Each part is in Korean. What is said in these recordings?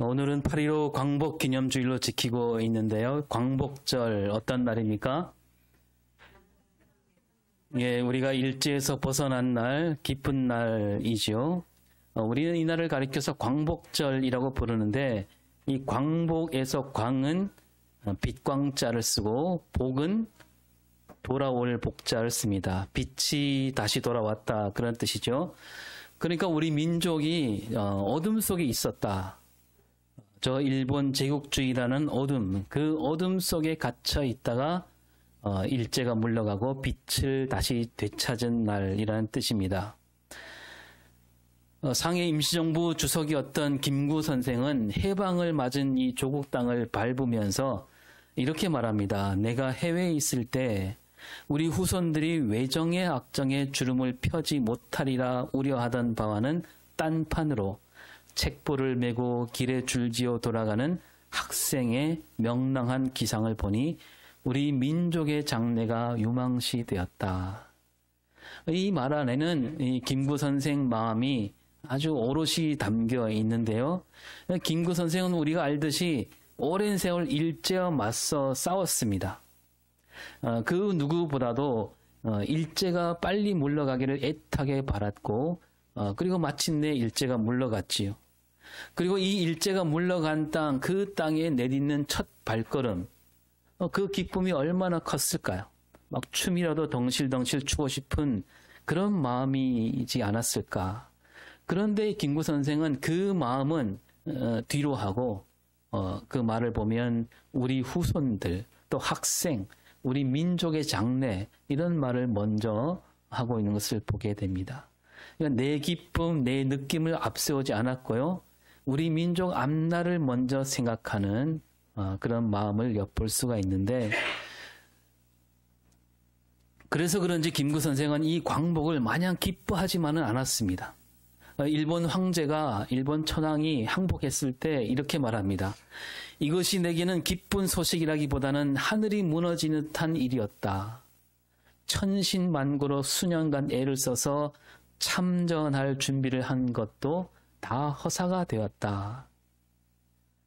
오늘은 8.15 광복기념주일로 지키고 있는데요. 광복절 어떤 날입니까? 예, 우리가 일제에서 벗어난 날, 기쁜 날이죠. 우리는 이 날을 가리켜서 광복절이라고 부르는데, 이 광복에서 광은 빛광자를 쓰고, 복은 돌아올 복자를 씁니다. 빛이 다시 돌아왔다, 그런 뜻이죠. 그러니까 우리 민족이 어둠 속에 있었다. 저 일본 제국주의라는 어둠, 그 어둠 속에 갇혀 있다가 일제가 물러가고 빛을 다시 되찾은 날이라는 뜻입니다. 상해 임시정부 주석이었던 김구 선생은 해방을 맞은 이 조국 땅을 밟으면서 이렇게 말합니다. 내가 해외에 있을 때 우리 후손들이 외정의 악정에 주름을 펴지 못하리라 우려하던 바와는 딴판으로 책보를 메고 길에 줄지어 돌아가는 학생의 명랑한 기상을 보니 우리 민족의 장래가 유망시되었다. 이 말 안에는 이 김구 선생 마음이 아주 오롯이 담겨 있는데요. 김구 선생은 우리가 알듯이 오랜 세월 일제와 맞서 싸웠습니다. 그 누구보다도 일제가 빨리 물러가기를 애타게 바랐고 그리고 마침내 일제가 물러갔지요. 그리고 이 일제가 물러간 땅, 그 땅에 내딛는 첫 발걸음, 그 기쁨이 얼마나 컸을까요? 막 춤이라도 덩실덩실 추고 싶은 그런 마음이지 않았을까? 그런데 김구 선생은 그 마음은 뒤로 하고 그 말을 보면 우리 후손들, 또 학생, 우리 민족의 장래 이런 말을 먼저 하고 있는 것을 보게 됩니다. 그러니까 내 기쁨, 내 느낌을 앞세우지 않았고요. 우리 민족 앞날을 먼저 생각하는 그런 마음을 엿볼 수가 있는데, 그래서 그런지 김구 선생은 이 광복을 마냥 기뻐하지만은 않았습니다. 일본 황제가, 일본 천황이 항복했을 때 이렇게 말합니다. 이것이 내게는 기쁜 소식이라기보다는 하늘이 무너지는 듯한 일이었다. 천신만고로 수년간 애를 써서 참전할 준비를 한 것도 다 허사가 되었다.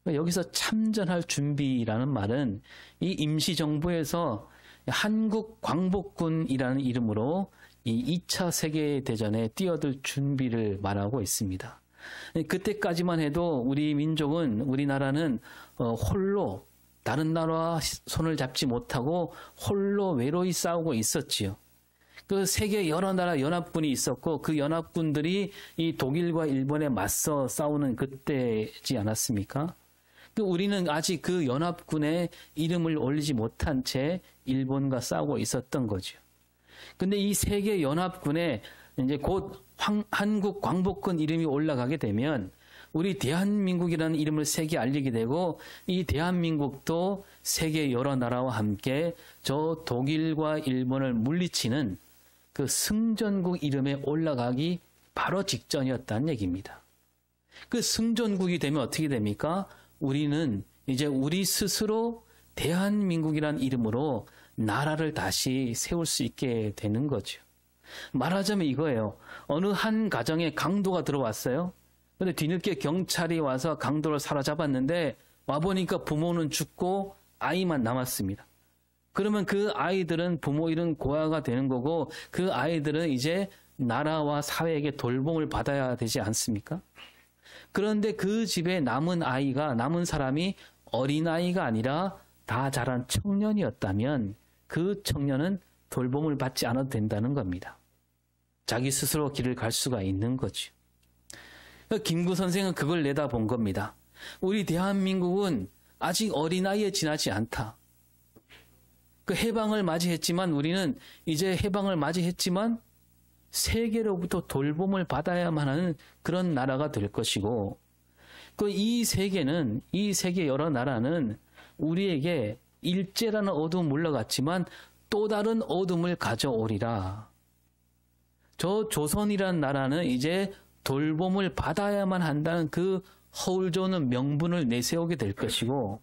여기서 참전할 준비라는 말은 이 임시정부에서 한국광복군이라는 이름으로 이 2차 세계대전에 뛰어들 준비를 말하고 있습니다. 그때까지만 해도 우리 민족은, 우리나라는 홀로 다른 나라와 손을 잡지 못하고 홀로 외로이 싸우고 있었지요. 그 세계 여러 나라 연합군이 있었고 그 연합군들이 이 독일과 일본에 맞서 싸우는 그때지 않았습니까? 우리는 아직 그 연합군의 이름을 올리지 못한 채 일본과 싸우고 있었던 거죠. 근데 이 세계 연합군에 이제 곧 한국 광복군 이름이 올라가게 되면 우리 대한민국이라는 이름을 세계에 알리게 되고 이 대한민국도 세계 여러 나라와 함께 저 독일과 일본을 물리치는 그 승전국 이름에 올라가기 바로 직전이었다는 얘기입니다. 그 승전국이 되면 어떻게 됩니까? 우리는 이제 우리 스스로 대한민국이라는 이름으로 나라를 다시 세울 수 있게 되는 거죠. 말하자면 이거예요. 어느 한 가정에 강도가 들어왔어요. 근데 뒤늦게 경찰이 와서 강도를 사로잡았는데 와보니까 부모는 죽고 아이만 남았습니다. 그러면 그 아이들은 부모 잃은 고아가 되는 거고 그 아이들은 이제 나라와 사회에게 돌봄을 받아야 되지 않습니까? 그런데 그 집에 남은 아이가, 남은 사람이 어린아이가 아니라 다 자란 청년이었다면 그 청년은 돌봄을 받지 않아도 된다는 겁니다. 자기 스스로 길을 갈 수가 있는 거죠. 김구 선생은 그걸 내다본 겁니다. 우리 대한민국은 아직 어린아이에 지나지 않다. 그 해방을 맞이했지만 우리는 이제 해방을 맞이했지만 세계로부터 돌봄을 받아야만 하는 그런 나라가 될 것이고 이 세계는, 이 세계 여러 나라는 우리에게 일제라는 어둠 물러갔지만 또 다른 어둠을 가져오리라. 저 조선이라는 나라는 이제 돌봄을 받아야만 한다는 그 허울좋은 명분을 내세우게 될 것이고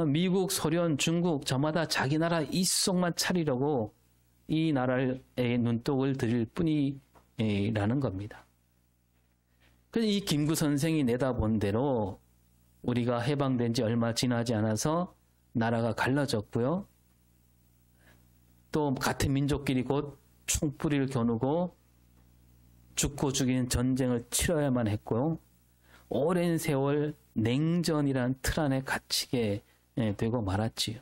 미국, 소련, 중국 저마다 자기 나라 이속만 차리려고 이 나라에 눈독을 들일 뿐이라는 겁니다. 그래서 이 김구 선생이 내다본 대로 우리가 해방된 지 얼마 지나지 않아서 나라가 갈라졌고요. 또 같은 민족끼리 곧 총뿌리를 겨누고 죽고 죽이는 전쟁을 치러야만 했고요. 오랜 세월 냉전이란 틀 안에 갇히게 되고 말았지요.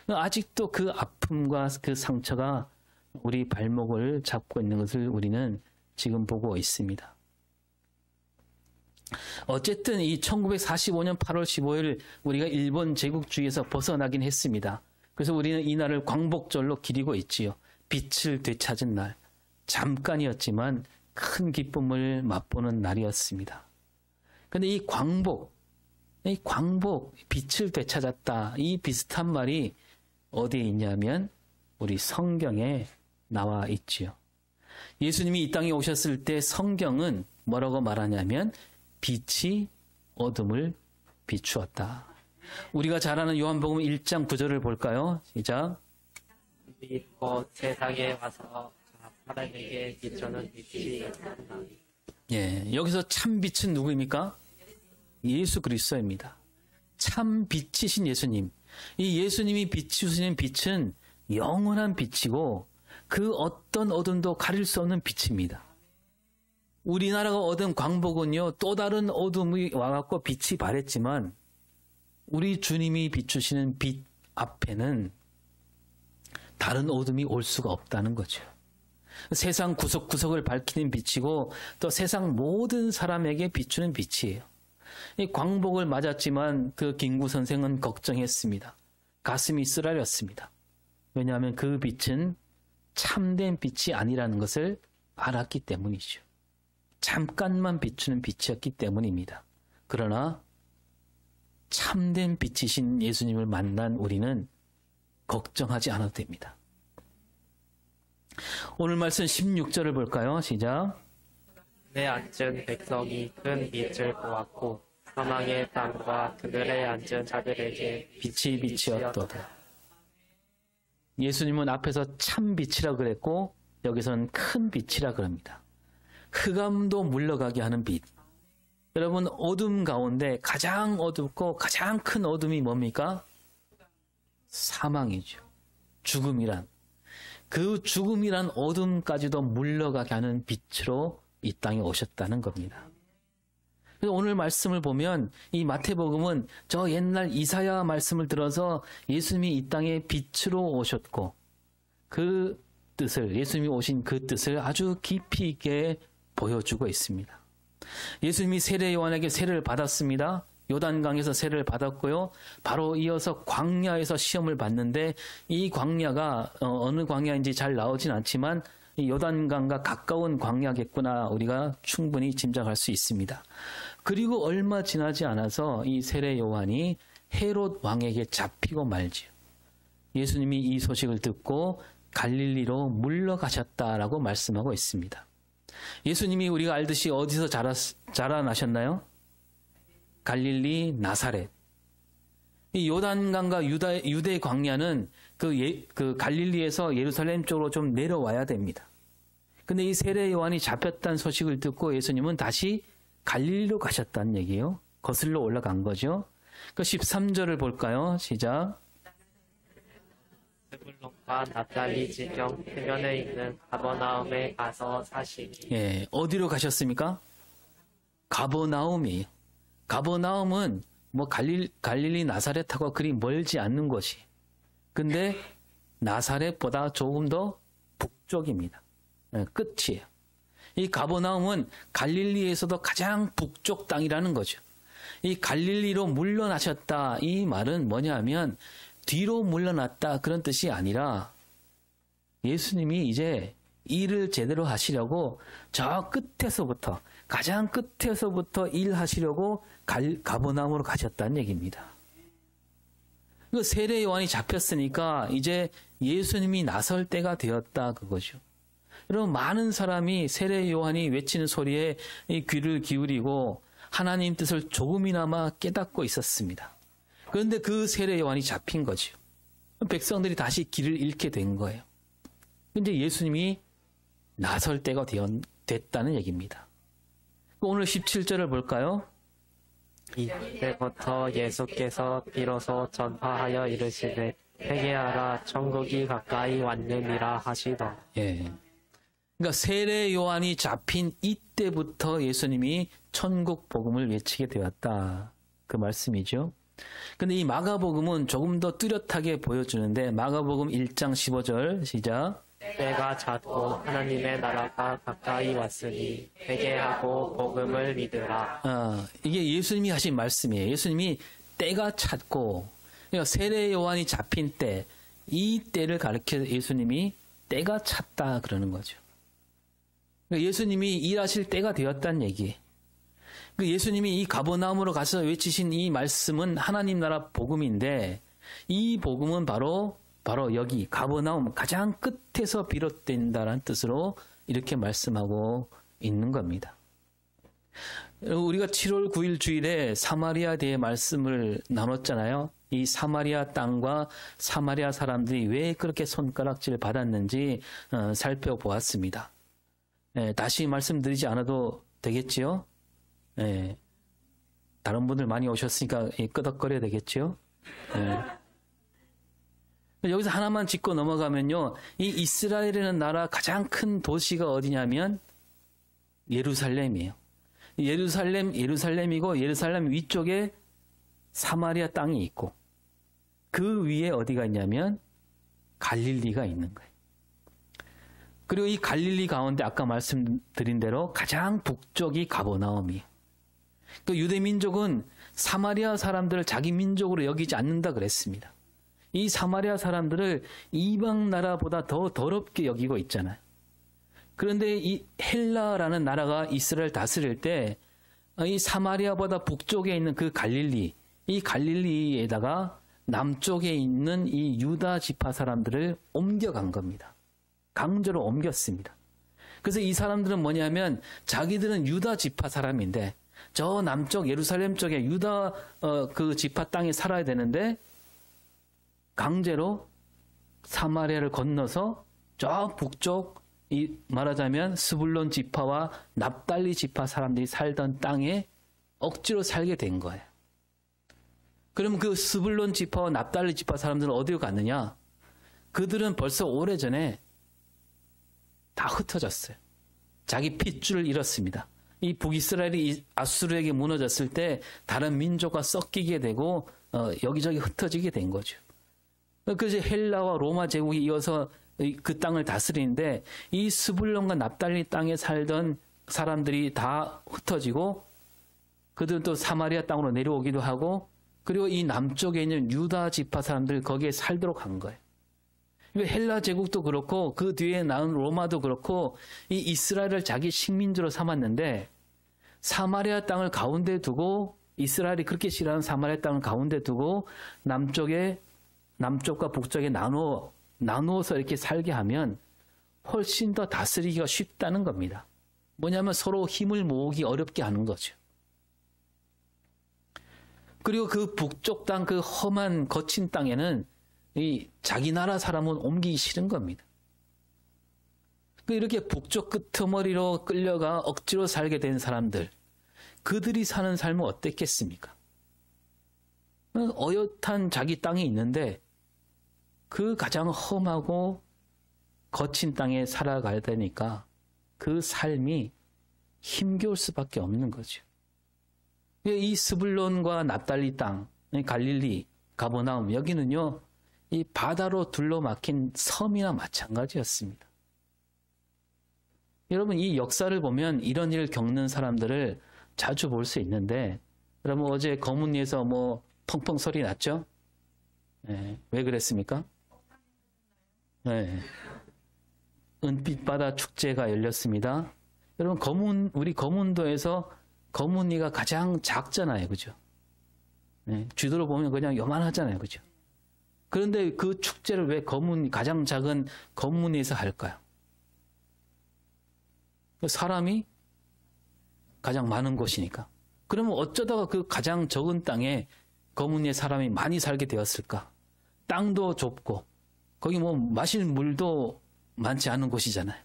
아직도 그 아픔과 그 상처가 우리 발목을 잡고 있는 것을 우리는 지금 보고 있습니다. 어쨌든 이 1945년 8월 15일 우리가 일본 제국주의에서 벗어나긴 했습니다. 그래서 우리는 이 날을 광복절로 기리고 있지요. 빛을 되찾은 날. 잠깐이었지만 큰 기쁨을 맛보는 날이었습니다. 그런데 이 광복, 빛을 되찾았다. 이 비슷한 말이 어디에 있냐면 우리 성경에 나와 있지요. 예수님이 이 땅에 오셨을 때 성경은 뭐라고 말하냐면 빛이 어둠을 비추었다. 우리가 잘 아는 요한복음 1장 9절을 볼까요? 시작. 빛 곧 세상에 와서 사람에게 비추는 빛이 있습니다. 예, 여기서 참 빛은 누구입니까? 예수 그리스도입니다. 참 빛이신 예수님. 이 예수님이 비추시는 빛은 영원한 빛이고 그 어떤 어둠도 가릴 수 없는 빛입니다. 우리나라가 얻은 광복은요, 또 다른 어둠이 와갖고 빛이 발했지만 우리 주님이 비추시는 빛 앞에는 다른 어둠이 올 수가 없다는 거죠. 세상 구석구석을 밝히는 빛이고 또 세상 모든 사람에게 비추는 빛이에요. 이 광복을 맞았지만 그 김구 선생은 걱정했습니다. 가슴이 쓰라렸습니다. 왜냐하면 그 빛은 참된 빛이 아니라는 것을 알았기 때문이죠. 잠깐만 비추는 빛이었기 때문입니다. 그러나 참된 빛이신 예수님을 만난 우리는 걱정하지 않아도 됩니다. 오늘 말씀 16절을 볼까요? 시작. 내 앉은 백성이 큰 빛을 보았고 사망의 땅과 그들의 앉은 자들에게 빛이 비치었도다. 예수님은 앞에서 참 빛이라 그랬고 여기서는 큰 빛이라 그럽니다. 흑암도 물러가게 하는 빛. 여러분, 어둠 가운데 가장 어둡고 가장 큰 어둠이 뭡니까? 사망이죠. 죽음이란. 그 죽음이란 어둠까지도 물러가게 하는 빛으로 이 땅에 오셨다는 겁니다. 그래서 오늘 말씀을 보면 이 마태복음은 저 옛날 이사야 말씀을 들어서 예수님이 이 땅에 빛으로 오셨고 그 뜻을, 예수님이 오신 그 뜻을 아주 깊이 있게 보여주고 있습니다. 예수님이 세례 요한에게 세례를 받았습니다. 요단강에서 세례를 받았고요. 바로 이어서 광야에서 시험을 받는데 이 광야가 어느 광야인지 잘 나오진 않지만 이 요단강과 가까운 광야겠구나 우리가 충분히 짐작할 수 있습니다. 그리고 얼마 지나지 않아서 이 세례 요한이 헤롯 왕에게 잡히고 말지요. 예수님이 이 소식을 듣고 갈릴리로 물러가셨다라고 말씀하고 있습니다. 예수님이 우리가 알듯이 어디서 자라나셨나요? 갈릴리 나사렛. 이 요단강과 유대 광야는 그 갈릴리에서 예루살렘 쪽으로 좀 내려와야 됩니다. 근데 이 세례 요한이 잡혔다는 소식을 듣고 예수님은 다시 갈릴리로 가셨다는 얘기예요. 거슬러 올라간 거죠. 그 13절을 볼까요? 시작. 스불론과 납달리 지경 해변에 있는 가버나움에 가서 사시니. 예, 어디로 가셨습니까? 가버나움이에요. 가버나움은 뭐 갈릴리 나사렛하고 그리 멀지 않는 곳이. 근데 나사렛보다 조금 더 북쪽입니다. 예, 끝이에요. 이 가버나움은 갈릴리에서도 가장 북쪽 땅이라는 거죠. 이 갈릴리로 물러나셨다. 이 말은 뭐냐면 뒤로 물러났다 그런 뜻이 아니라 예수님이 이제 일을 제대로 하시려고 저 끝에서부터 가장 끝에서부터 일하시려고 가버나움으로 가셨다는 얘기입니다. 그 세례 요한이 잡혔으니까 이제 예수님이 나설 때가 되었다 그거죠. 여러분, 많은 사람이 세례 요한이 외치는 소리에 이 귀를 기울이고 하나님 뜻을 조금이나마 깨닫고 있었습니다. 그런데 그 세례 요한이 잡힌 거죠. 백성들이 다시 길을 잃게 된 거예요. 근데 예수님이 나설 때가 됐다는 얘기입니다. 오늘 17절을 볼까요? 이때부터 예수께서 비로소 전파하여 이르시되 회개하라 천국이 가까이 왔느니라 하시더. 예. 그러니까 세례 요한이 잡힌 이때부터 예수님이 천국 복음을 외치게 되었다. 그 말씀이죠. 근데 이 마가복음은 조금 더 뚜렷하게 보여주는데 마가복음 1장 15절 시작. 때가 찼고 하나님의 나라가 가까이 왔으니 회개하고 복음을 믿으라. 이게 예수님이 하신 말씀이에요. 예수님이 때가 찼고, 그러니까 세례 요한이 잡힌 때, 이 때를 가리켜 예수님이 때가 찼다 그러는 거죠. 그러니까 예수님이 일하실 때가 되었다는 얘기. 예수님이 이 가버나움으로 가서 외치신 이 말씀은 하나님 나라 복음인데, 이 복음은 바로 여기 가버나움 가장 끝에서 비롯된다는 뜻으로 이렇게 말씀하고 있는 겁니다. 우리가 7월 9일 주일에 사마리아 대해 말씀을 나눴잖아요. 이 사마리아 땅과 사마리아 사람들이 왜 그렇게 손가락질을 받았는지 살펴보았습니다. 다시 말씀드리지 않아도 되겠지요? 다른 분들 많이 오셨으니까 끄덕거려야 되겠지요? 여기서 하나만 짚고 넘어가면요. 이 이스라엘이라는 나라 가장 큰 도시가 어디냐면 예루살렘이에요. 예루살렘이고 예루살렘 위쪽에 사마리아 땅이 있고 그 위에 어디가 있냐면 갈릴리가 있는 거예요. 그리고 이 갈릴리 가운데 아까 말씀드린 대로 가장 북쪽이 가버나움이에요. 그 유대 민족은 사마리아 사람들을 자기 민족으로 여기지 않는다 그랬습니다. 이 사마리아 사람들을 이방 나라보다 더 더럽게 여기고 있잖아요. 그런데 이 헬라라는 나라가 이스라엘 다스릴 때 이 사마리아보다 북쪽에 있는 그 갈릴리, 이 갈릴리에다가 남쪽에 있는 이 유다 지파 사람들을 옮겨간 겁니다. 강제로 옮겼습니다. 그래서 이 사람들은 뭐냐면 자기들은 유다 지파 사람인데 저 남쪽 예루살렘 쪽에 유다 그 지파 땅에 살아야 되는데 강제로 사마리아를 건너서 저 북쪽 말하자면 스불론 지파와 납달리 지파 사람들이 살던 땅에 억지로 살게 된 거예요. 그럼 그 스불론 지파와 납달리 지파 사람들은 어디로 갔느냐? 그들은 벌써 오래전에 다 흩어졌어요. 자기 핏줄을 잃었습니다. 이 북이스라엘이 아수르에게 무너졌을 때 다른 민족과 섞이게 되고 여기저기 흩어지게 된 거죠. 그래서 헬라와 로마 제국이 이어서 그 땅을 다스리는데 이 스불론과 납달리 땅에 살던 사람들이 다 흩어지고 그들은 또 사마리아 땅으로 내려오기도 하고 그리고 이 남쪽에 있는 유다 지파 사람들 거기에 살도록 한 거예요. 헬라 제국도 그렇고 그 뒤에 나온 로마도 그렇고 이 이스라엘을 자기 식민지로 삼았는데 사마리아 땅을 가운데 두고 이스라엘이 그렇게 싫어하는 사마리아 땅을 가운데 두고 남쪽과 북쪽에 나누어서 이렇게 살게 하면 훨씬 더 다스리기가 쉽다는 겁니다. 뭐냐면 서로 힘을 모으기 어렵게 하는 거죠. 그리고 그 북쪽 땅, 그 험한 거친 땅에는 이 자기 나라 사람은 옮기기 싫은 겁니다. 이렇게 북쪽 끄트머리로 끌려가 억지로 살게 된 사람들, 그들이 사는 삶은 어땠겠습니까? 어엿한 자기 땅이 있는데 그 가장 험하고 거친 땅에 살아가야 되니까 그 삶이 힘겨울 수밖에 없는 거죠. 이 스불론과 납달리 땅, 갈릴리, 가버나움 여기는요. 이 바다로 둘러막힌 섬이나 마찬가지였습니다. 여러분 이 역사를 보면 이런 일을 겪는 사람들을 자주 볼 수 있는데 여러분 어제 거문리에서 뭐 펑펑 소리 났죠? 네, 왜 그랬습니까? 네. 은빛바다 축제가 열렸습니다. 여러분 우리 거문도에서 거문리가 가장 작잖아요. 그죠? 네, 쥐도로 보면 그냥 요만하잖아요. 그죠? 그런데 그 축제를 왜 가장 작은 거문리에서 할까요? 사람이 가장 많은 곳이니까. 그러면 어쩌다가 그 가장 적은 땅에 거문리에 사람이 많이 살게 되었을까? 땅도 좁고 거기 뭐 마실 물도 많지 않은 곳이잖아요.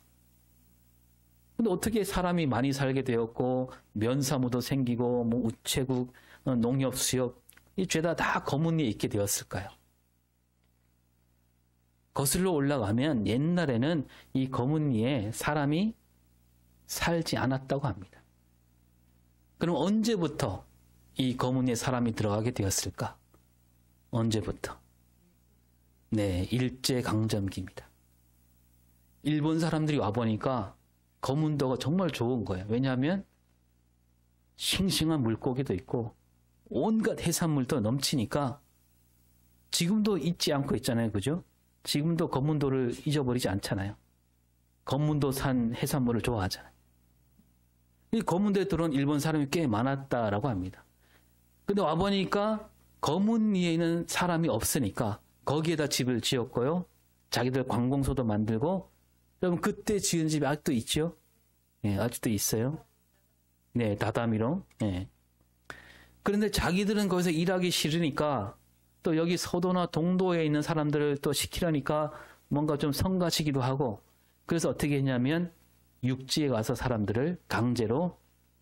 근데 어떻게 사람이 많이 살게 되었고 면사무도 생기고 뭐 우체국, 농협, 수협 이 죄다 다 검은 위에 있게 되었을까요? 거슬러 올라가면 옛날에는 이 검은 위에 사람이 살지 않았다고 합니다. 그럼 언제부터 이 검은 위에 사람이 들어가게 되었을까? 언제부터? 네, 일제강점기입니다. 일본 사람들이 와보니까 검은도가 정말 좋은 거예요. 왜냐하면 싱싱한 물고기도 있고 온갖 해산물도 넘치니까 지금도 잊지 않고 있잖아요. 그죠? 지금도 검은도를 잊어버리지 않잖아요. 검은도 산 해산물을 좋아하잖아요. 이 검은도에 들어온 일본 사람이 꽤 많았다라고 합니다. 근데 와보니까 검은 위에 있는 사람이 없으니까 거기에다 집을 지었고요. 자기들 관공서도 만들고 여러분 그때 지은 집이 아직도 있죠? 네, 아직도 있어요. 네, 다다미로. 네. 그런데 자기들은 거기서 일하기 싫으니까 또 여기 서도나 동도에 있는 사람들을 또 시키려니까 뭔가 좀 성가시기도 하고 그래서 어떻게 했냐면 육지에 가서 사람들을 강제로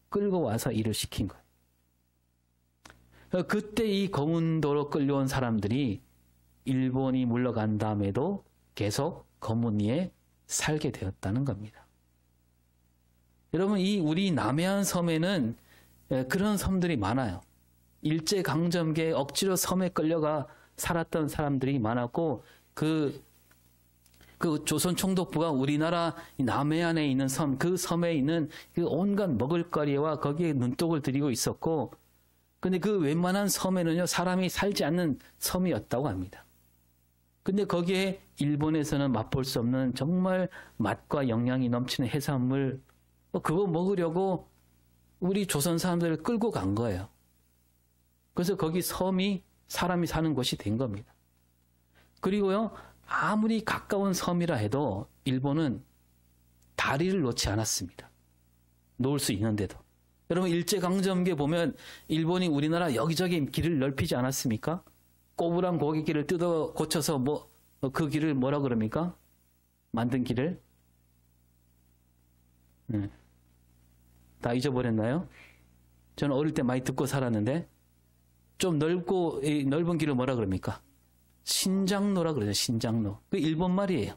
끌고 와서 일을 시킨 거예요. 그때 이 검은도로 끌려온 사람들이 일본이 물러간 다음에도 계속 검은 위에 살게 되었다는 겁니다. 여러분, 이 우리 남해안 섬에는 그런 섬들이 많아요. 일제강점기에 억지로 섬에 끌려가 살았던 사람들이 많았고 그 조선 총독부가 우리나라 남해안에 있는 섬, 그 섬에 있는 그 온갖 먹을거리와 거기에 눈독을 들이고 있었고 근데 그 웬만한 섬에는요 사람이 살지 않는 섬이었다고 합니다. 근데 거기에 일본에서는 맛볼 수 없는 정말 맛과 영양이 넘치는 해산물 그거 먹으려고 우리 조선 사람들을 끌고 간 거예요. 그래서 거기 섬이 사람이 사는 곳이 된 겁니다. 그리고요 아무리 가까운 섬이라 해도 일본은 다리를 놓지 않았습니다. 놓을 수 있는데도. 여러분 일제강점기에 보면 일본이 우리나라 여기저기 길을 넓히지 않았습니까? 꼬부랑 고깃길을 뜯어 고쳐서 그 길을 뭐라 그럽니까? 만든 길을? 다 잊어버렸나요? 저는 어릴 때 많이 듣고 살았는데 좀 넓은 길을 뭐라 그럽니까? 신장로라 그러죠. 신장로. 그 일본 말이에요.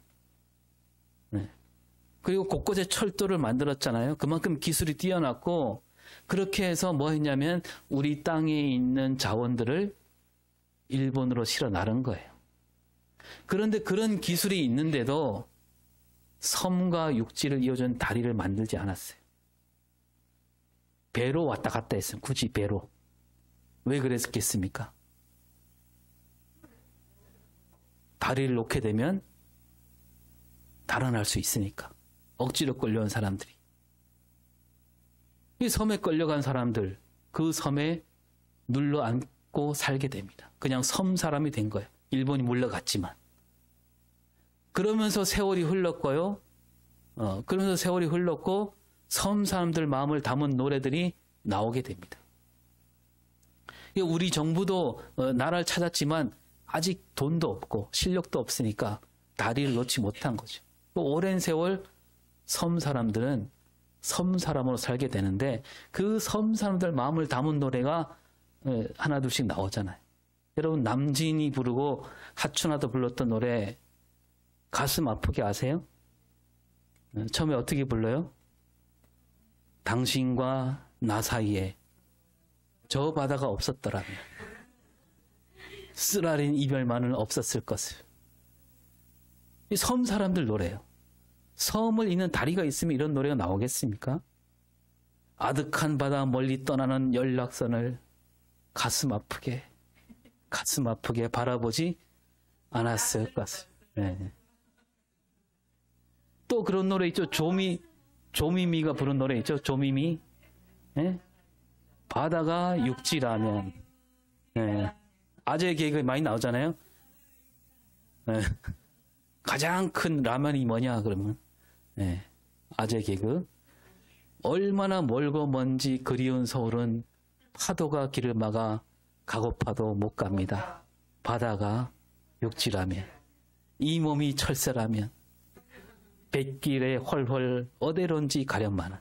네. 그리고 곳곳에 철도를 만들었잖아요. 그만큼 기술이 뛰어났고 그렇게 해서 뭐 했냐면 우리 땅에 있는 자원들을 일본으로 실어 나른 거예요. 그런데 그런 기술이 있는데도 섬과 육지를 이어준 다리를 만들지 않았어요. 배로 왔다 갔다 했어요. 굳이 배로. 왜 그랬겠습니까? 다리를 놓게 되면 달아날 수 있으니까. 억지로 끌려온 사람들이. 이 섬에 끌려간 사람들, 그 섬에 눌러 앉고 살게 됩니다. 그냥 섬 사람이 된 거예요. 일본이 물러갔지만. 그러면서 세월이 흘렀고요. 그러면서 세월이 흘렀고 섬 사람들 마음을 담은 노래들이 나오게 됩니다. 우리 정부도 나라를 찾았지만 아직 돈도 없고 실력도 없으니까 다리를 놓지 못한 거죠. 오랜 세월 섬 사람들은 섬 사람으로 살게 되는데 그 섬 사람들 마음을 담은 노래가 하나 둘씩 나오잖아요. 여러분 남진이 부르고 하춘아도 불렀던 노래 가슴 아프게 아세요? 처음에 어떻게 불러요? 당신과 나 사이에 저 바다가 없었더라면 쓰라린 이별만은 없었을 것을. 이 섬 사람들 노래예요. 섬을 잇는 다리가 있으면 이런 노래가 나오겠습니까? 아득한 바다 멀리 떠나는 연락선을 가슴 아프게 바라보지 않았을 것을. 네. 또 그런 노래 있죠. 조미미가 부른 노래 있죠. 조미미. 네? 바다가 육지라면. 네. 아재 개그 많이 나오잖아요. 네. 가장 큰 라면이 뭐냐 그러면 네. 아재 개그. 얼마나 멀고 먼지 그리운 서울은 파도가 길을 막아 가고파도 못 갑니다. 바다가 육지라면 이 몸이 철새라면 백길에 헐헐 어디론지 가련마는.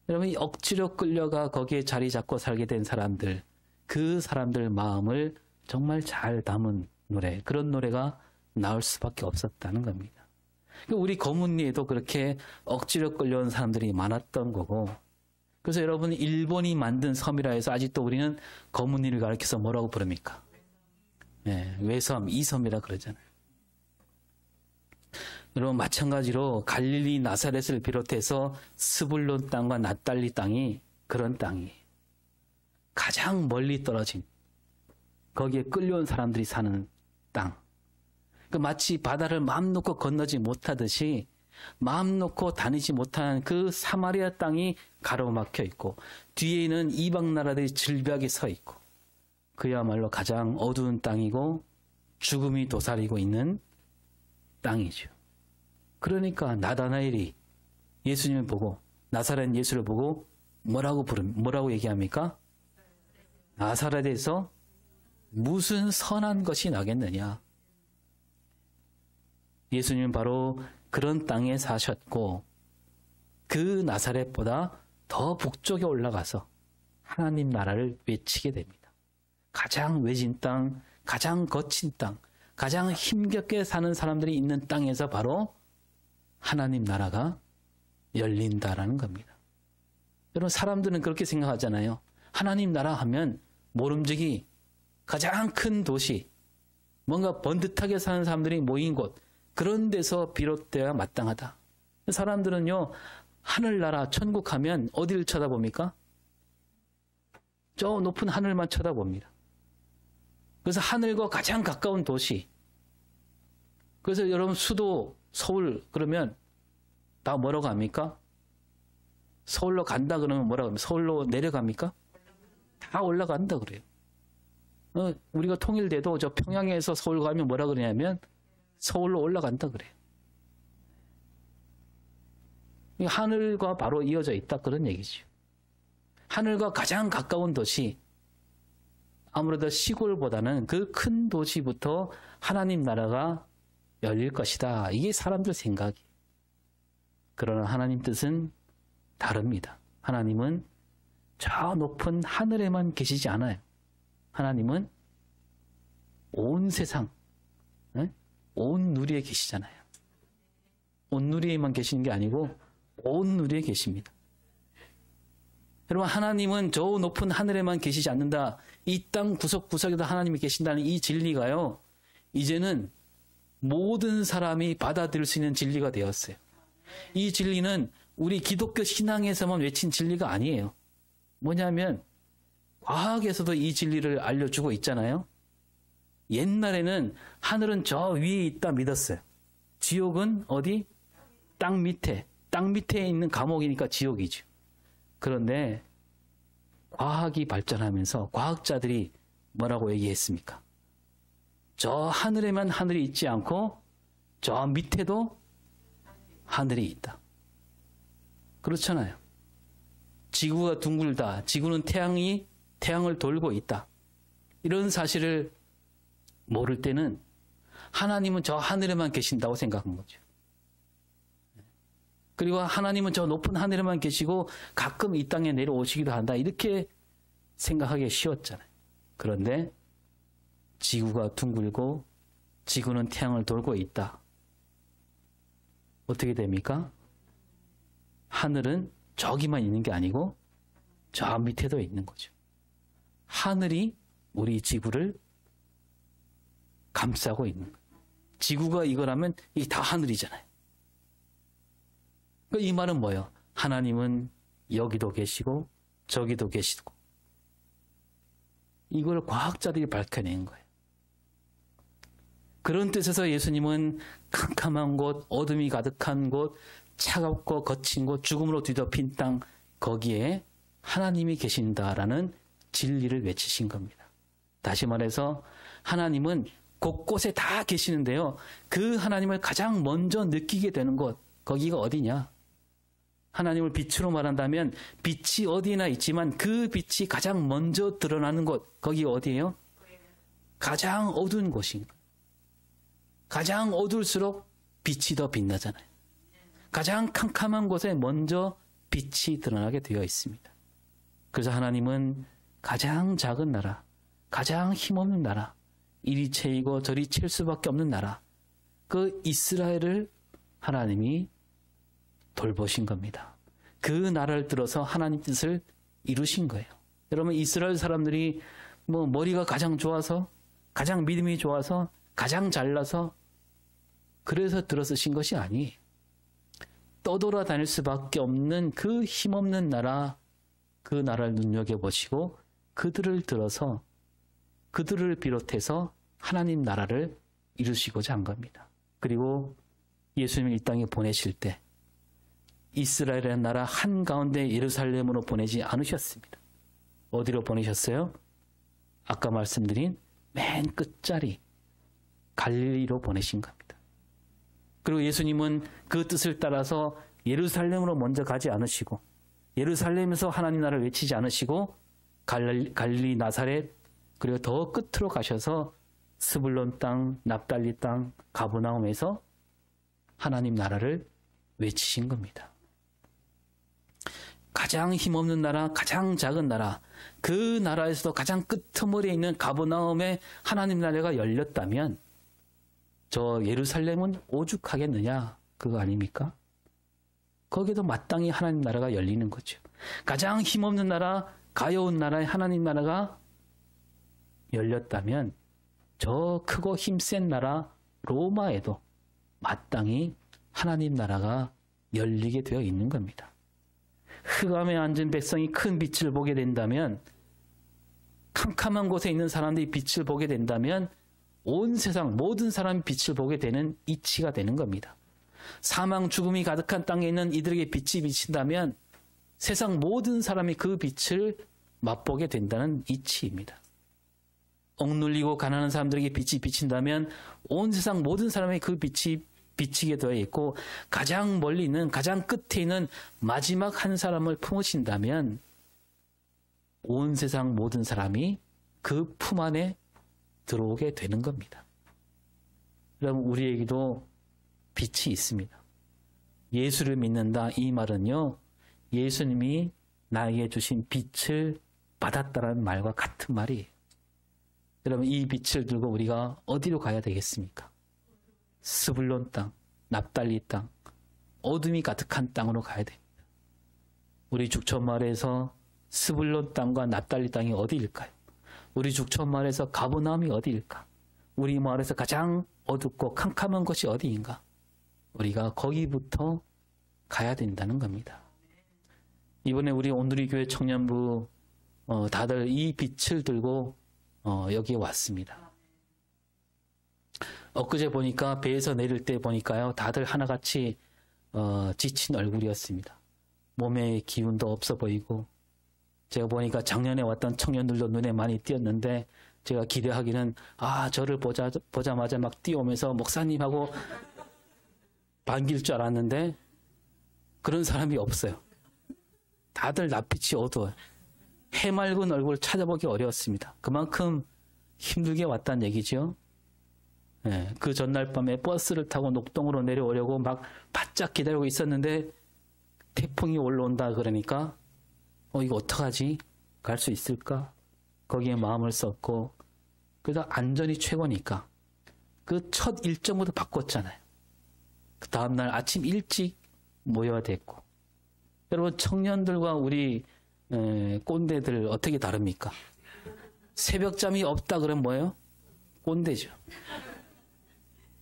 여러분, 이 억지로 끌려가 거기에 자리 잡고 살게 된 사람들, 그 사람들 마음을 정말 잘 담은 노래, 그런 노래가 나올 수밖에 없었다는 겁니다. 우리 거문리에도 그렇게 억지로 끌려온 사람들이 많았던 거고, 그래서 여러분, 일본이 만든 섬이라 해서 아직도 우리는 거문리를 가리켜서 뭐라고 부릅니까? 네, 외섬, 이섬이라 그러잖아요. 여러분, 마찬가지로 갈릴리 나사렛을 비롯해서 스불론 땅과 납달리 땅이 그런 땅이에요. 가장 멀리 떨어진, 거기에 끌려온 사람들이 사는 땅. 마치 바다를 마음 놓고 건너지 못하듯이 마음 놓고 다니지 못하는 그 사마리아 땅이 가로막혀 있고, 뒤에는 이방 나라들이 질비하게 서 있고, 그야말로 가장 어두운 땅이고 죽음이 도사리고 있는 땅이죠. 그러니까 나다나엘이 예수님을 보고, 나사렛 예수를 보고 뭐라고 얘기합니까? 나사렛에서 무슨 선한 것이 나겠느냐. 예수님은 바로 그런 땅에 사셨고, 그 나사렛보다 더 북쪽에 올라가서 하나님 나라를 외치게 됩니다. 가장 외진 땅, 가장 거친 땅, 가장 힘겹게 사는 사람들이 있는 땅에서 바로 하나님 나라가 열린다라는 겁니다. 여러분, 사람들은 그렇게 생각하잖아요. 하나님 나라 하면 모름지기 가장 큰 도시, 뭔가 번듯하게 사는 사람들이 모인 곳, 그런 데서 비롯되어야 마땅하다. 사람들은요, 하늘나라, 천국 하면 어디를 쳐다봅니까? 저 높은 하늘만 쳐다봅니다. 그래서 하늘과 가장 가까운 도시. 그래서 여러분, 수도 서울 그러면 다 뭐라고 합니까? 서울로 간다 그러면 뭐라고 합니까? 서울로 내려갑니까? 다 올라간다 그래요. 우리가 통일돼도 저 평양에서 서울 가면 뭐라 그러냐면 서울로 올라간다 그래요. 하늘과 바로 이어져 있다, 그런 얘기죠. 하늘과 가장 가까운 도시, 아무래도 시골보다는 그 큰 도시부터 하나님 나라가 열릴 것이다. 이게 사람들 생각이. 그러나 하나님 뜻은 다릅니다. 하나님은 저 높은 하늘에만 계시지 않아요. 하나님은 온 세상, 온 누리에 계시잖아요. 온 누리에만 계시는 게 아니고 온 누리에 계십니다. 여러분, 하나님은 저 높은 하늘에만 계시지 않는다. 이 땅 구석구석에도 하나님이 계신다는 이 진리가요, 이제는 모든 사람이 받아들일 수 있는 진리가 되었어요. 이 진리는 우리 기독교 신앙에서만 외친 진리가 아니에요. 뭐냐면 과학에서도 이 진리를 알려주고 있잖아요. 옛날에는 하늘은 저 위에 있다 믿었어요. 지옥은 어디? 땅 밑에 있는 감옥이니까 지옥이죠. 그런데 과학이 발전하면서 과학자들이 뭐라고 얘기했습니까? 저 하늘에만 하늘이 있지 않고 저 밑에도 하늘이 있다. 그렇잖아요. 지구가 둥글다. 지구는 태양을 돌고 있다. 이런 사실을 모를 때는 하나님은 저 하늘에만 계신다고 생각한 거죠. 그리고 하나님은 저 높은 하늘에만 계시고 가끔 이 땅에 내려오시기도 한다. 이렇게 생각하기 쉬웠잖아요. 그런데 지구가 둥글고 지구는 태양을 돌고 있다. 어떻게 됩니까? 하늘은 저기만 있는 게 아니고 저 밑에도 있는 거죠. 하늘이 우리 지구를 감싸고 있는 거예요. 지구가 이거라면 이게 다 하늘이잖아요. 이 말은 뭐예요? 하나님은 여기도 계시고 저기도 계시고. 이걸 과학자들이 밝혀낸 거예요. 그런 뜻에서 예수님은 캄캄한 곳, 어둠이 가득한 곳, 차갑고 거친 곳, 죽음으로 뒤덮인 땅, 거기에 하나님이 계신다라는 진리를 외치신 겁니다. 다시 말해서 하나님은 곳곳에 다 계시는데요, 그 하나님을 가장 먼저 느끼게 되는 곳, 거기가 어디냐? 하나님을 빛으로 말한다면 빛이 어디나 있지만 그 빛이 가장 먼저 드러나는 곳, 거기가 어디예요? 가장 어두운 곳인 거예요. 가장 어두울수록 빛이 더 빛나잖아요. 가장 캄캄한 곳에 먼저 빛이 드러나게 되어 있습니다. 그래서 하나님은 가장 작은 나라, 가장 힘없는 나라, 이리 채이고 저리 칠 수밖에 없는 나라, 그 이스라엘을 하나님이 돌보신 겁니다. 그 나라를 들어서 하나님 뜻을 이루신 거예요. 여러분, 이스라엘 사람들이 뭐 머리가 가장 좋아서, 가장 믿음이 좋아서, 가장 잘나서 그래서 들어서신 것이 아니에요. 떠돌아다닐 수밖에 없는 그 힘없는 나라, 그 나라를 눈여겨보시고 그들을 들어서, 그들을 비롯해서 하나님 나라를 이루시고자 한 겁니다. 그리고 예수님을 이 땅에 보내실 때 이스라엘이라는 나라 한가운데 예루살렘으로 보내지 않으셨습니다. 어디로 보내셨어요? 아까 말씀드린 맨 끝자리 갈릴리로 보내신 겁니다. 그리고 예수님은 그 뜻을 따라서 예루살렘으로 먼저 가지 않으시고, 예루살렘에서 하나님 나라를 외치지 않으시고, 갈릴리 나사렛, 그리고 더 끝으로 가셔서 스불론 땅, 납달리 땅, 가버나움에서 하나님 나라를 외치신 겁니다. 가장 힘없는 나라, 가장 작은 나라, 그 나라에서도 가장 끄트머리에 있는 가버나움에 하나님 나라가 열렸다면 저 예루살렘은 오죽하겠느냐, 그거 아닙니까? 거기도 마땅히 하나님 나라가 열리는 거죠. 가장 힘없는 나라, 가여운 나라에 하나님 나라가 열렸다면 저 크고 힘센 나라 로마에도 마땅히 하나님 나라가 열리게 되어 있는 겁니다. 흑암에 앉은 백성이 큰 빛을 보게 된다면, 캄캄한 곳에 있는 사람들이 빛을 보게 된다면 온 세상 모든 사람이 빛을 보게 되는 이치가 되는 겁니다. 사망 죽음이 가득한 땅에 있는 이들에게 빛이 비친다면 세상 모든 사람이 그 빛을 맛보게 된다는 이치입니다. 억눌리고 가난한 사람들에게 빛이 비친다면 온 세상 모든 사람이 그 빛이 비치게 되어 있고, 가장 멀리 있는, 가장 끝에 있는 마지막 한 사람을 품으신다면 온 세상 모든 사람이 그 품 안에 들어오게 되는 겁니다. 여러분, 우리에게도 빛이 있습니다. 예수를 믿는다, 이 말은요, 예수님이 나에게 주신 빛을 받았다라는 말과 같은 말이에요. 여러분, 이 빛을 들고 우리가 어디로 가야 되겠습니까? 스불론 땅, 납달리 땅, 어둠이 가득한 땅으로 가야 됩니다. 우리 죽천마을에서 스불론 땅과 납달리 땅이 어디일까요? 우리 죽천마을에서 가버나움이 어디일까? 우리 마을에서 가장 어둡고 캄캄한 곳이 어디인가? 우리가 거기부터 가야 된다는 겁니다. 이번에 우리 온누리 교회 청년부 다들 이 빛을 들고 여기에 왔습니다. 엊그제 보니까 배에서 내릴 때 보니까요, 다들 하나같이 지친 얼굴이었습니다. 몸에 기운도 없어 보이고, 제가 보니까 작년에 왔던 청년들도 눈에 많이 띄었는데, 제가 기대하기는 저를 보자마자 막 뛰어오면서 목사님하고 반길 줄 알았는데 그런 사람이 없어요. 다들 낯빛이 어두워요. 해맑은 얼굴 찾아보기 어려웠습니다. 그만큼 힘들게 왔다는 얘기죠. 네, 그 전날 밤에 버스를 타고 녹동으로 내려오려고 막 바짝 기다리고 있었는데 태풍이 올라온다 그러니까 이거 어떡하지? 갈 수 있을까? 거기에 마음을 썼고, 그래도 안전이 최고니까 그 첫 일정부터 바꿨잖아요. 그 다음날 아침 일찍 모여야 됐고. 여러분, 청년들과 우리 꼰대들 어떻게 다릅니까? 새벽잠이 없다 그러면 뭐예요? 꼰대죠.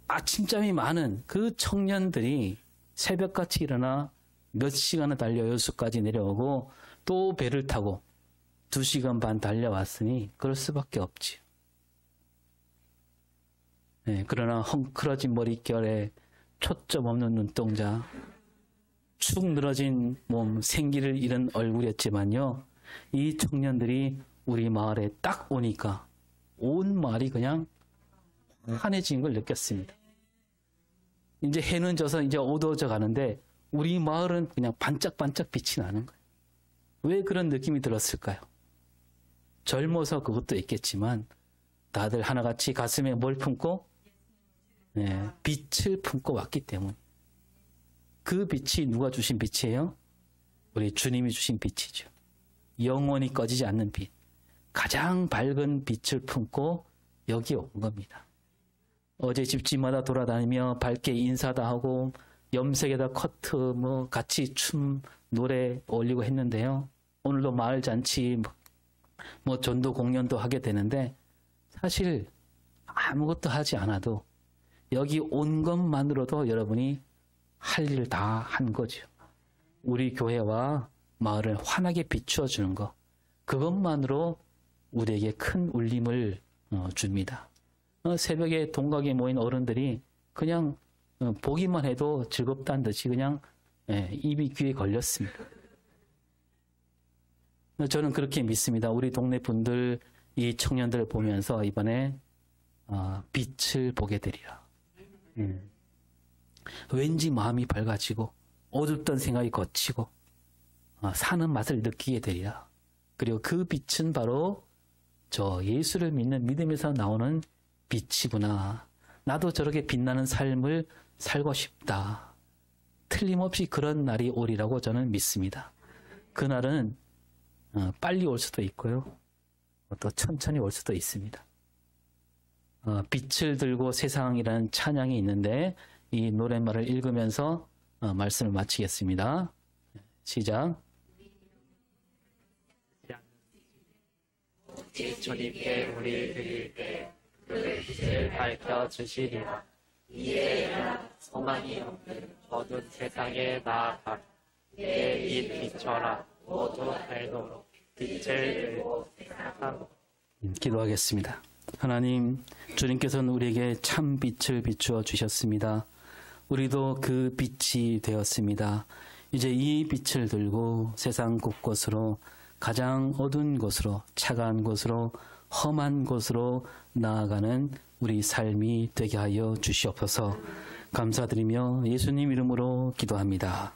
아침잠이 많은 그 청년들이 새벽같이 일어나 몇 시간을 달려 여수까지 내려오고 또 배를 타고 2시간 반 달려왔으니 그럴 수밖에 없지요. 네, 그러나 헝클어진 머릿결에 초점 없는 눈동자, 축 늘어진 몸, 생기를 잃은 얼굴이었지만요, 이 청년들이 우리 마을에 딱 오니까 온 마을이 그냥 환해진 걸 느꼈습니다. 이제 해는 져서 이제 어두워져 가는데 우리 마을은 그냥 반짝반짝 빛이 나는 거예요. 왜 그런 느낌이 들었을까요? 젊어서 그것도 있겠지만 다들 하나같이 가슴에 뭘 품고? 빛을 품고 왔기 때문에. 그 빛이 누가 주신 빛이에요? 우리 주님이 주신 빛이죠. 영원히 꺼지지 않는 빛. 가장 밝은 빛을 품고 여기 온 겁니다. 어제 집집마다 돌아다니며 밝게 인사도 하고 염색에다 커트 같이 춤 노래 올리고 했는데요. 오늘도 마을 잔치 전도 공연도 하게 되는데 사실 아무것도 하지 않아도 여기 온 것만으로도 여러분이 할 일을 다 한 거죠. 우리 교회와 마을을 환하게 비추어 주는 것, 그것만으로 우리에게 큰 울림을 줍니다. 새벽에 동각에 모인 어른들이 그냥 보기만 해도 즐겁다는 듯이 그냥 입이 귀에 걸렸습니다. 저는 그렇게 믿습니다. 우리 동네 분들, 이 청년들을 보면서 이번에 빛을 보게 되리라. 왠지 마음이 밝아지고 어둡던 생각이 거치고 사는 맛을 느끼게 되리라. 그리고 그 빛은 바로 저 예수를 믿는 믿음에서 나오는 빛이구나. 나도 저렇게 빛나는 삶을 살고 싶다. 틀림없이 그런 날이 오리라고 저는 믿습니다. 그날은 빨리 올 수도 있고요. 또 천천히 올 수도 있습니다. 빛을 들고 세상이라는 찬양이 있는데 이 노랫말을 읽으면서 말씀을 마치겠습니다. 시작. 주님께 우리 드릴 때 그 빛을 밝혀주시리라. 이에 소망이 없는 어두운 세상에 나아가 내 빛 비춰라. 모두 알도록 빛을 들고 세상으로. 기도하겠습니다. 하나님, 주님께서는 우리에게 참 빛을 비추어 주셨습니다. 우리도 그 빛이 되었습니다. 이제 이 빛을 들고 세상 곳곳으로, 가장 어두운 곳으로, 차가운 곳으로, 험한 곳으로 나아가는 우리 삶이 되게 하여 주시옵소서. 감사드리며 예수님 이름으로 기도합니다.